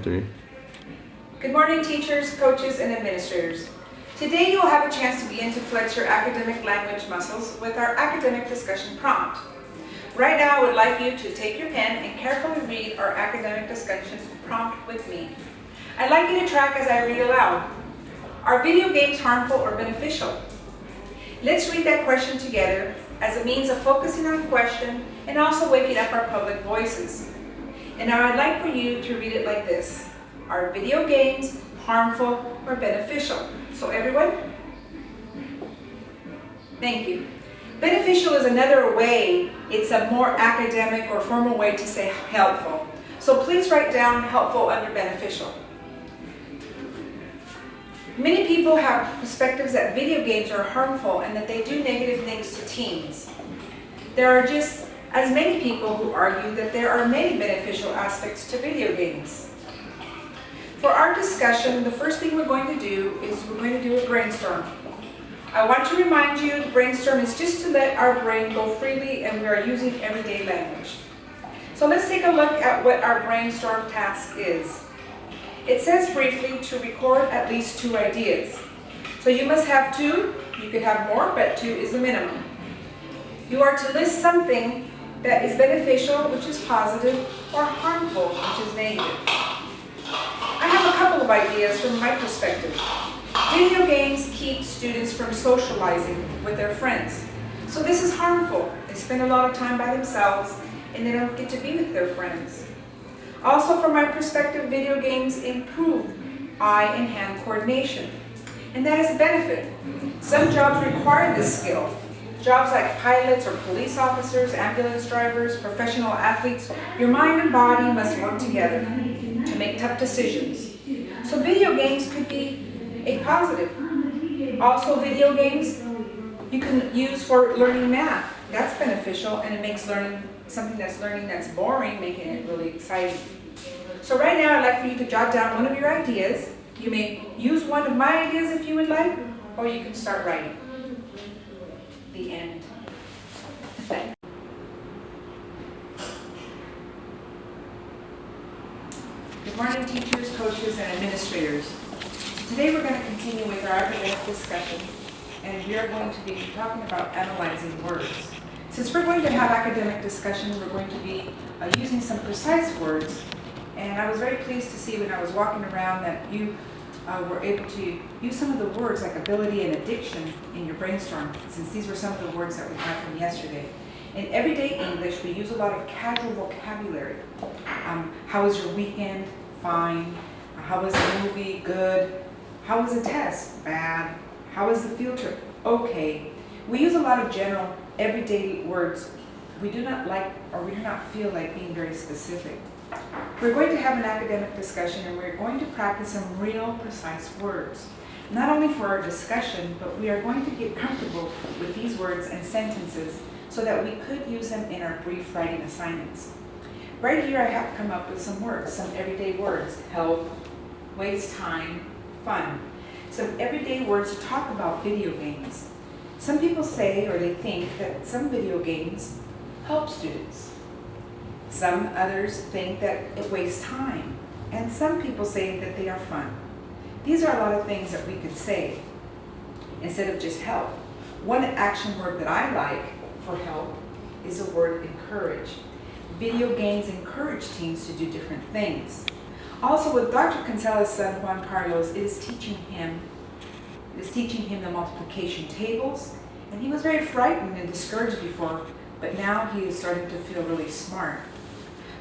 Three. Good morning, teachers, coaches, and administrators. Today you'll have a chance to begin to flex your academic language muscles with our academic discussion prompt. Right now I would like you to take your pen and carefully read our academic discussion prompt with me. I'd like you to track as I read aloud. Are video games harmful or beneficial? Let's read that question together as a means of focusing on the question and also waking up our public voices. And now I'd like for you to read it like this. Are video games harmful or beneficial? So everyone? Thank you. Beneficial is another way, it's a more academic or formal way to say helpful. So please write down helpful under beneficial. Many people have perspectives that video games are harmful and that they do negative things to teens. There are just as many people who argue that there are many beneficial aspects to video games. For our discussion, the first thing we're going to do is we're going to do a brainstorm. I want to remind you the brainstorm is just to let our brain go freely and we are using everyday language. So let's take a look at what our brainstorm task is. It says briefly to record at least 2 ideas. So you must have 2, you could have more, but 2 is the minimum. You are to list something that is beneficial, which is positive, or harmful, which is negative. I have a couple of ideas from my perspective. Video games keep students from socializing with their friends. So this is harmful. They spend a lot of time by themselves and they don't get to be with their friends. Also from my perspective, video games improve eye and hand coordination. And that is a benefit. Some jobs require this skill. Jobs like pilots or police officers, ambulance drivers, professional athletes, your mind and body must work together to make tough decisions. So video games could be a positive. Also video games you can use for learning math. That's beneficial and it makes learning something that's boring, making it really exciting. So right now I'd like for you to jot down one of your ideas. You may use one of my ideas if you would like, or you can start writing. The end. Good morning, teachers, coaches, and administrators. So today we're going to continue with our academic discussion, and we are going to be talking about analyzing words. Since we're going to have academic discussion, we're going to be using some precise words, and I was very pleased to see when I was walking around that you were able to use some of the words like ability and addiction in your brainstorm, since these were some of the words that we had from yesterday. In everyday English, we use a lot of casual vocabulary. How was your weekend? Fine. How was the movie? Good. How was the test? Bad. How was the field trip? Okay. We use a lot of general, everyday words. We do not like, or we do not feel like being very specific. We're going to have an academic discussion and we're going to practice some real precise words. Not only for our discussion, but we are going to get comfortable with these words and sentences so that we could use them in our brief writing assignments. Right here I have come up with some words, some everyday words. Help, waste time, fun. Some everyday words to talk about video games. Some people say or they think that some video games help students. Some others think that it wastes time, and some people say that they are fun. These are a lot of things that we could say instead of just help. One action word that I like for help is the word encourage. Video games encourage teens to do different things. Also with Dr. Cancella's son Juan Carlos, it is teaching him the multiplication tables, and he was very frightened and discouraged before, but now he is starting to feel really smart.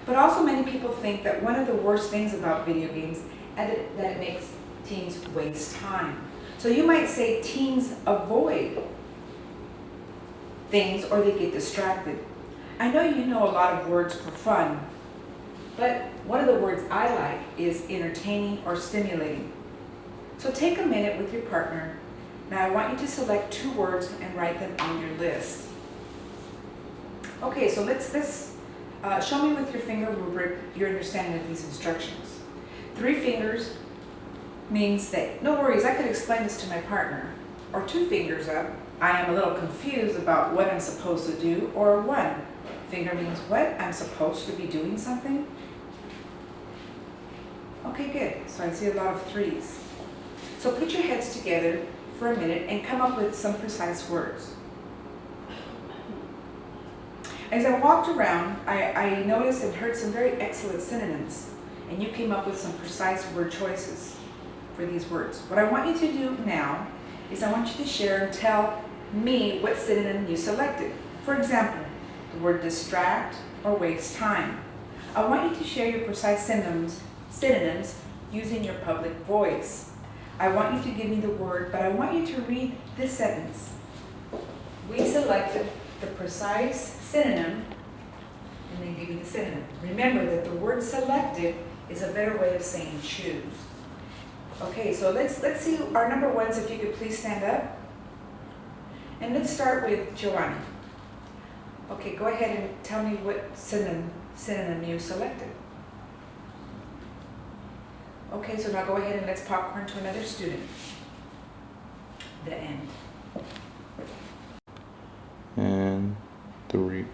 But also many people think that one of the worst things about video games is that it makes teens waste time. So you might say teens avoid things or they get distracted. I know you know a lot of words for fun, but one of the words I like is entertaining or stimulating. So take a minute with your partner. Now I want you to select 2 words and write them on your list. Okay, so let's show me with your finger rubric your understanding of these instructions. 3 fingers means that, no worries, I could explain this to my partner. Or 2 fingers up, I am a little confused about what I'm supposed to do. Or 1 finger means what? I'm supposed to be doing something. Okay, good. So I see a lot of threes. So put your heads together for a minute and come up with some precise words. As I walked around, I noticed and heard some very excellent synonyms, and you came up with some precise word choices for these words. What I want you to do now is I want you to share and tell me what synonym you selected. For example, the word distract or waste time. I want you to share your precise synonyms using your public voice. I want you to give me the word, but I want you to read this sentence. We selected the precise synonym, and then give me the synonym. Remember that the word selected is a better way of saying choose. Okay, so let's see our number ones, if you could please stand up. And let's start with Giovanni. Okay, go ahead and tell me what synonym you selected. Okay, so now go ahead and let's popcorn to another student. The end. And 3.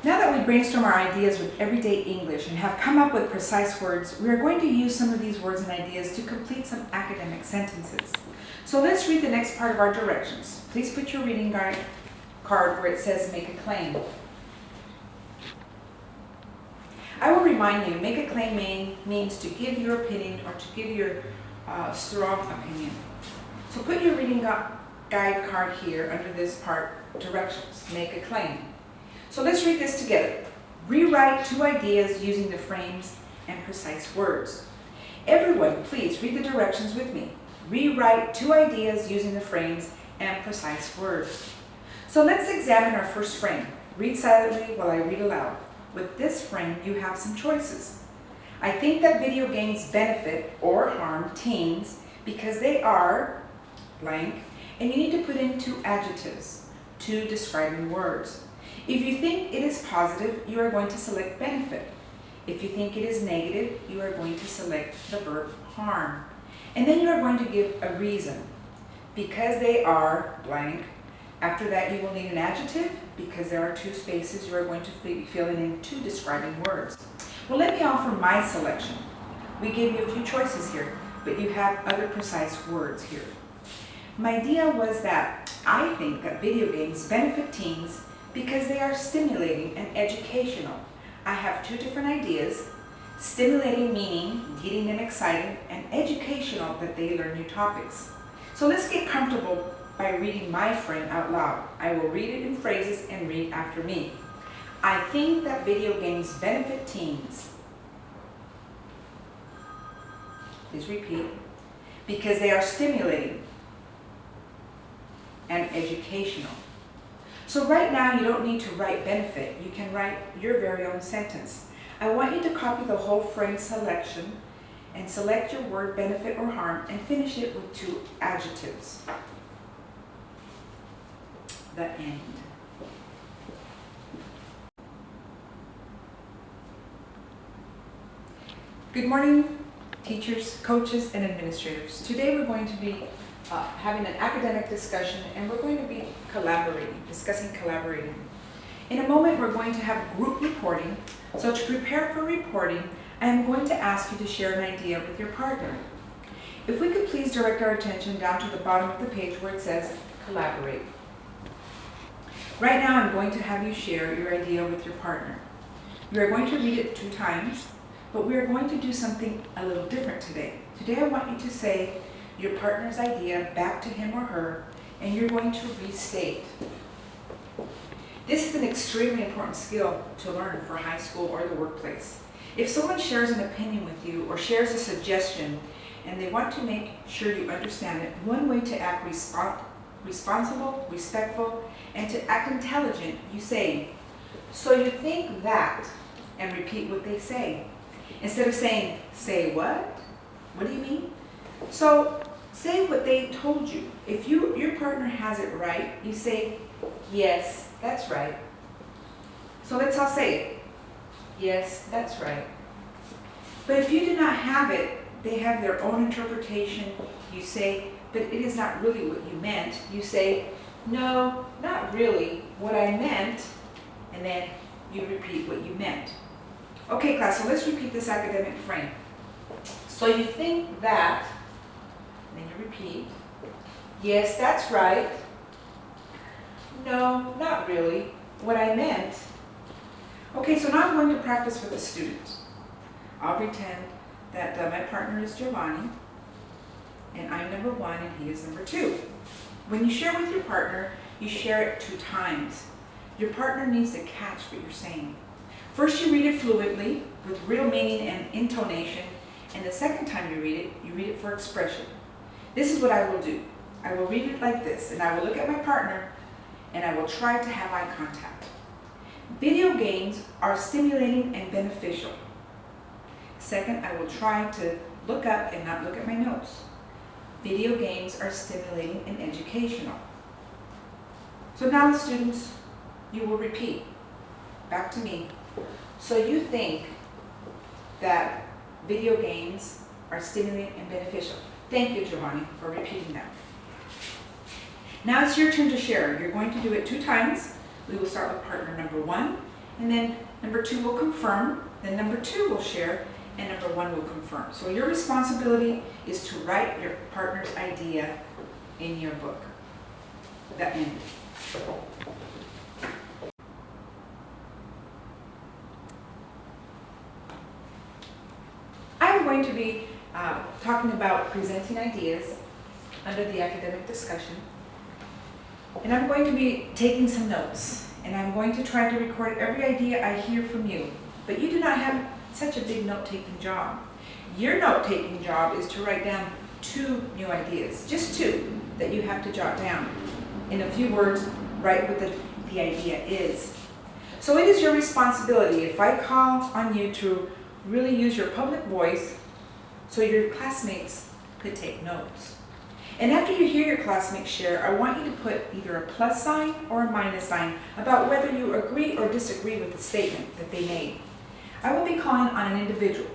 Now that we brainstorm our ideas with everyday English and have come up with precise words, we are going to use some of these words and ideas to complete some academic sentences. So let's read the next part of our directions. Please put your reading guide card where it says make a claim. I will remind you, make a claim means to give your opinion or to give your strong opinion. So put your reading guide card here under this part, directions, make a claim. So let's read this together. Rewrite 2 ideas using the frames and precise words. Everyone, please read the directions with me. Rewrite 2 ideas using the frames and precise words. So let's examine our first frame. Read silently while I read aloud. With this frame, you have some choices. I think that video games benefit or harm teens because they are blank, and you need to put in 2 adjectives, 2 describing words. If you think it is positive, you are going to select benefit. If you think it is negative, you are going to select the verb harm. And then you are going to give a reason. Because they are blank. After that, you will need an adjective. Because there are 2 spaces, you are going to be filling in 2 describing words. Well, let me offer my selection. We gave you a few choices here, but you have other precise words here. My idea was that I think that video games benefit teens because they are stimulating and educational. I have 2 different ideas. Stimulating meaning getting them excited, and educational that they learn new topics. So let's get comfortable by reading my frame out loud. I will read it in phrases and read after me. I think that video games benefit teens. Please repeat. Because they are stimulating and educational. So right now you don't need to write benefit. You can write your very own sentence. I want you to copy the whole frame selection and select your word benefit or harm and finish it with 2 adjectives. The end. Good morning, teachers, coaches, and administrators. Today we're going to be having an academic discussion, and we're going to be discussing collaborating. In a moment, we're going to have group reporting. So to prepare for reporting, I am going to ask you to share an idea with your partner. If we could please direct our attention down to the bottom of the page where it says collaborate. Right now, I'm going to have you share your idea with your partner. We are going to read it 2 times, but we are going to do something a little different today. Today, I want you to say your partner's idea back to him or her, and you're going to restate. This is an extremely important skill to learn for high school or the workplace. If someone shares an opinion with you or shares a suggestion and they want to make sure you understand it, one way to act responsible, respectful, and to act intelligent, you say, so you think that, and repeat what they say. Instead of saying, say what? What do you mean? So say what they told you. If your partner has it right, you say, yes, that's right. So let's all say it. Yes, that's right. But if you do not have it, they have their own interpretation. You say, but it is not really what you meant. You say, no, not really what I meant, and then you repeat what you meant. Okay, class, so let's repeat this academic frame. So you think that, then you repeat. Yes, that's right. No, not really. What I meant. Okay, so now I'm going to practice with the students. I'll pretend that my partner is Giovanni, and I'm number 1 and he is number 2. When you share with your partner, you share it 2 times. Your partner needs to catch what you're saying. First you read it fluently, with real meaning and intonation, and the second time you read it for expression. This is what I will do. I will read it like this, and I will look at my partner, and I will try to have eye contact. Video games are stimulating and beneficial. Second, I will try to look up and not look at my notes. Video games are stimulating and educational. So now the students, you will repeat back to me. So you think that video games are stimulating and beneficial. Thank you, Giovanni, for repeating that. Now it's your turn to share. You're going to do it 2 times. We will start with partner number 1, and then number 2 will confirm, then number 2 will share, and number 1 will confirm. So your responsibility is to write your partner's idea in your book. That end. I'm going to be talking about presenting ideas under the academic discussion. And I'm going to be taking some notes, and I'm going to try to record every idea I hear from you. But you do not have such a big note-taking job. Your note-taking job is to write down 2 new ideas, just 2 that you have to jot down. In a few words, write what the idea is. So it is your responsibility, if I call on you to really use your public voice so your classmates could take notes. And after you hear your classmates share, I want you to put either a plus sign or a minus sign about whether you agree or disagree with the statement that they made. I will be calling on an individual.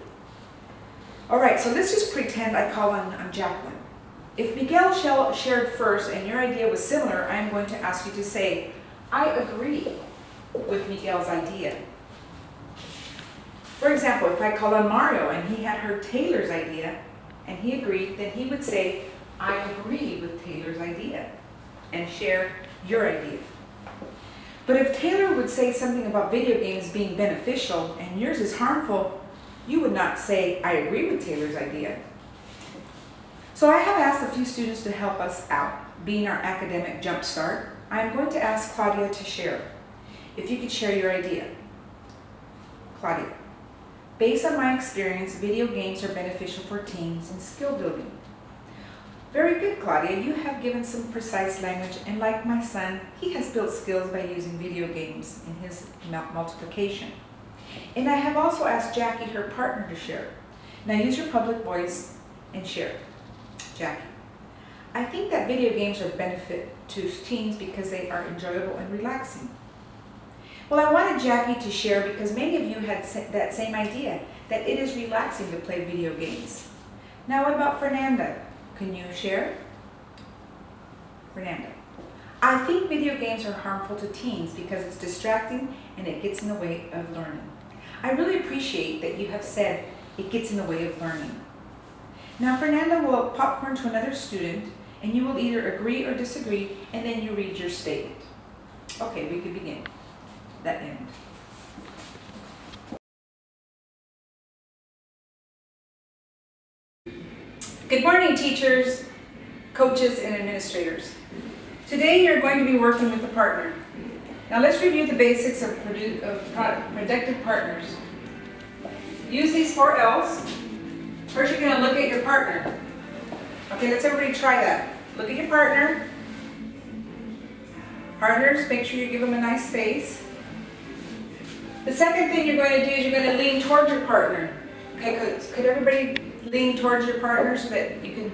All right, so let's just pretend I call on Jacqueline. If Miguel shared first and your idea was similar, I'm going to ask you to say, I agree with Miguel's idea. For example, if I call on Mario and he had heard Taylor's idea and he agreed, then he would say, I agree with Taylor's idea, and share your idea. But if Taylor would say something about video games being beneficial and yours is harmful, you would not say, I agree with Taylor's idea. So I have asked a few students to help us out, being our academic jumpstart. I am going to ask Claudia to share. If you could share your idea. Claudia, based on my experience, video games are beneficial for teens and skill building. Very good, Claudia. You have given some precise language, and like my son, he has built skills by using video games in his multiplication. And I have also asked Jackie, her partner, to share. Now use your public voice and share. Jackie, I think that video games are a benefit to teens because they are enjoyable and relaxing. Well, I wanted Jackie to share because many of you had that same idea, that it is relaxing to play video games. Now what about Fernanda? Can you share? Fernanda, I think video games are harmful to teens because it's distracting and it gets in the way of learning. I really appreciate that you have said it gets in the way of learning. Now Fernanda will popcorn to another student and you will either agree or disagree, and then you read your statement. Okay, we can begin. That end. Good morning, teachers, coaches, and administrators. Today you're going to be working with a partner. Now let's review the basics of productive partners. Use these 4 L's. First you're going to look at your partner. Okay, let's everybody try that. Look at your partner. Partners, make sure you give them a nice face. The second thing you're going to do is you're going to lean towards your partner. Okay, could everybody lean towards your partner so that you can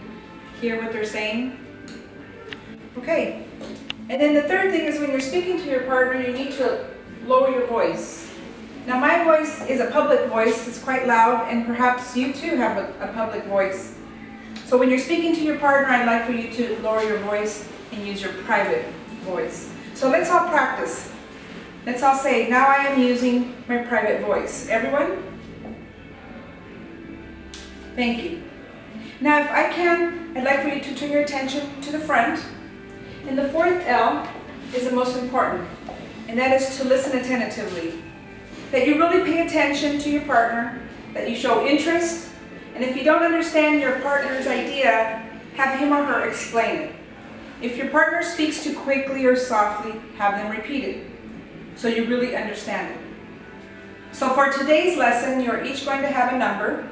hear what they're saying? Okay. And then the third thing is when you're speaking to your partner, you need to lower your voice. Now my voice is a public voice, it's quite loud, and perhaps you too have a public voice. So when you're speaking to your partner, I'd like for you to lower your voice and use your private voice. So let's all practice. Let's all say, now I am using my private voice. Everyone, Thank you. Now, if I can, I'd like for you to turn your attention to the front. And the fourth L is the most important, and that is to listen attentively. That you really pay attention to your partner, that you show interest, and if you don't understand your partner's idea, have him or her explain it. If your partner speaks too quickly or softly, have them repeat it, so you really understand it. So for today's lesson, you're each going to have a number.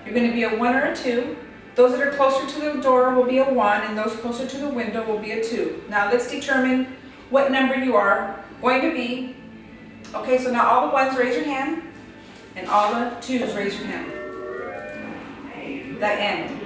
You're going to be a 1 or a 2. Those that are closer to the door will be a 1, and those closer to the window will be a 2. Now let's determine what number you are going to be. Okay, so now all the 1s raise your hand, and all the 2s raise your hand. The end.